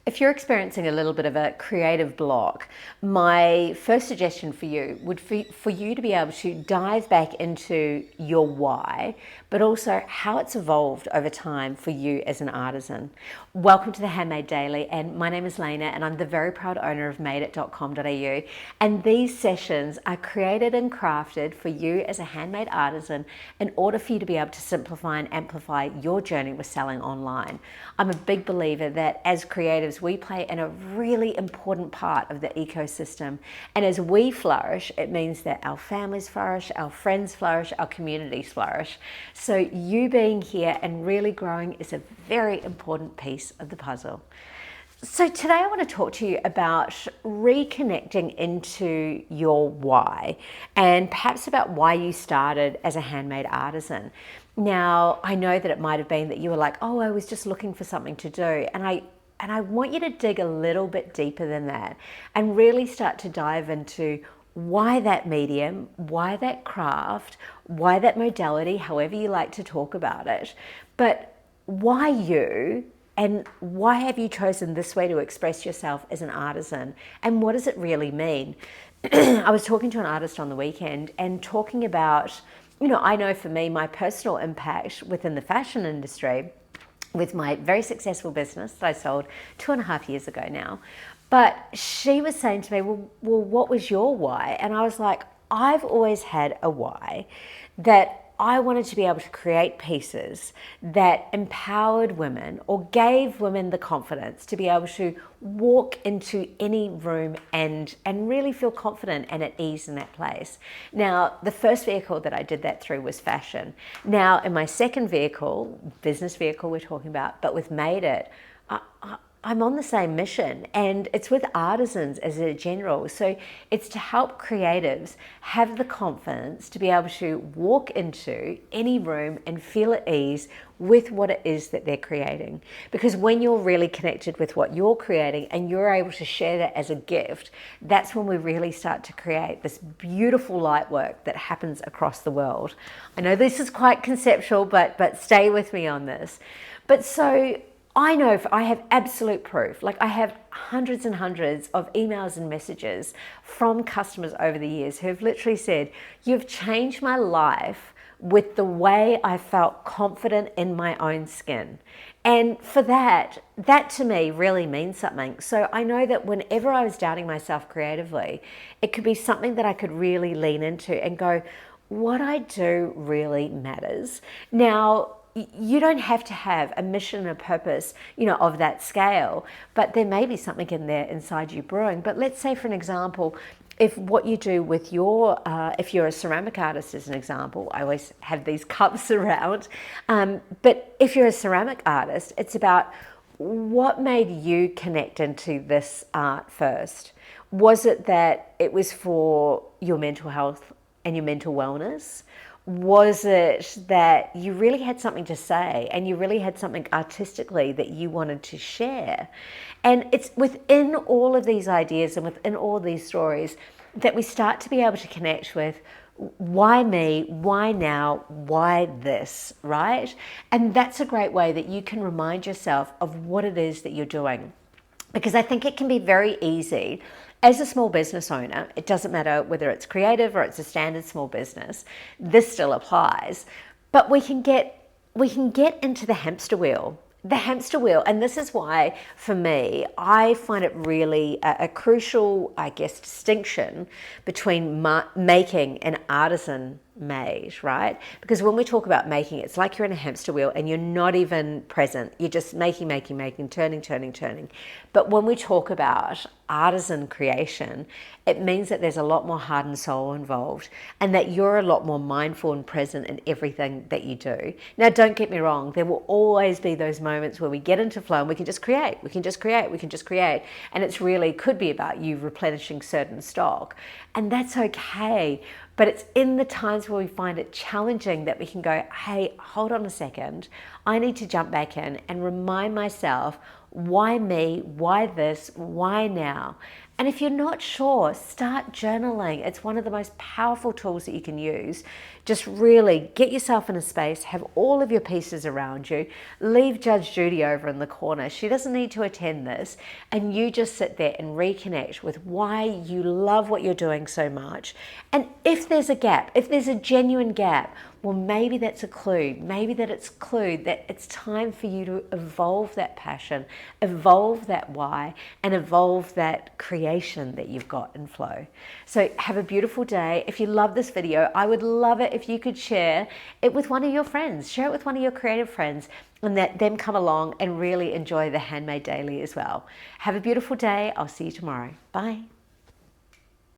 If you're experiencing a little bit of a creative block, my first suggestion for you would be for you to be able to dive back into your why, but also how it's evolved over time for you as an artisan. Welcome to the Handmade Daily, and my name is Lena, and I'm the very proud owner of madeit.com.au. And these sessions are created and crafted for you as a handmade artisan in order for you to be able to simplify and amplify your journey with selling online. I'm a big believer that as creatives, we play in a really important part of the ecosystem. And as we flourish, it means that our families flourish, our friends flourish, our communities flourish. So you being here and really growing is a very important piece of the puzzle. So today I want to talk to you about reconnecting into your why, and perhaps about why you started as a handmade artisan. Now, I know that it might have been that you were like, oh, I was just looking for something to do. And I want you to dig a little bit deeper than that and really start to dive into why that medium, why that craft, why that modality, however you like to talk about it, but why you, and why have you chosen this way to express yourself as an artisan, and what does it really mean? I was talking to an artist on the weekend and talking about, I know for me, my personal impact within the fashion industry with my very successful business that I sold 2.5 years ago now. But she was saying to me, well, what was your why? And I was like, I've always had a why that I wanted to be able to create pieces that empowered women or gave women the confidence to be able to walk into any room and really feel confident and at ease in that place. Now, the first vehicle that I did that through was fashion. Now, in my second vehicle, business vehicle we're talking about, but with Made It, I'm on the same mission, and it's with artisans as a general. So it's to help creatives have the confidence to be able to walk into any room and feel at ease with what it is that they're creating. Because when you're really connected with what you're creating and you're able to share that as a gift, that's when we really start to create this beautiful light work that happens across the world. I know this is quite conceptual, but stay with me on this. But so I know I have absolute proof. Like, I have hundreds and hundreds of emails and messages from customers over the years who have literally said, you've changed my life with the way I felt confident in my own skin. And for that to me really means something. So I know that whenever I was doubting myself creatively, it could be something that I could really lean into and go, what I do really matters. Now, you don't have to have a mission and a purpose, of that scale, but there may be something in there inside you brewing. But let's say, for an example, if what you do with if you're a ceramic artist, as an example, I always have these cups around, but if you're a ceramic artist, it's about what made you connect into this art first. Was it that it was for your mental health and your mental wellness? Was it that you really had something to say and you really had something artistically that you wanted to share? And it's within all of these ideas and within all these stories that we start to be able to connect with why me, why now, why this, right? And that's a great way that you can remind yourself of what it is that you're doing. Because I think it can be very easy as a small business owner. It doesn't matter whether it's creative or it's a standard small business, this still applies. But we can get into the hamster wheel. And this is why, for me, I find it really a crucial, distinction between making and artisan made, right? Because when we talk about making, it's like you're in a hamster wheel and you're not even present. You're just making, turning. But when we talk about artisan creation, it means that there's a lot more heart and soul involved, and that you're a lot more mindful and present in everything that you do. Now, don't get me wrong, there will always be those moments where we get into flow and we can just create. And it's really could be about you replenishing certain stock. And that's okay. But it's in the times where we find it challenging that we can go, hey, hold on a second. I need to jump back in and remind myself, why me? Why this? Why now? And if you're not sure, start journaling. It's one of the most powerful tools that you can use. Just really get yourself in a space, have all of your pieces around you, leave Judge Judy over in the corner. She doesn't need to attend this, and you just sit there and reconnect with why you love what you're doing so much. And if there's a gap, if there's a genuine gap, well, maybe that's a clue. Maybe that it's a clue that it's time for you to evolve that passion, evolve that why, and evolve that creation that you've got in flow. So have a beautiful day. If you love this video, I would love it if you could share it with one of your friends. Share it with one of your creative friends, and let them come along and really enjoy the Handmade Daily as well. Have a beautiful day. I'll see you tomorrow. Bye.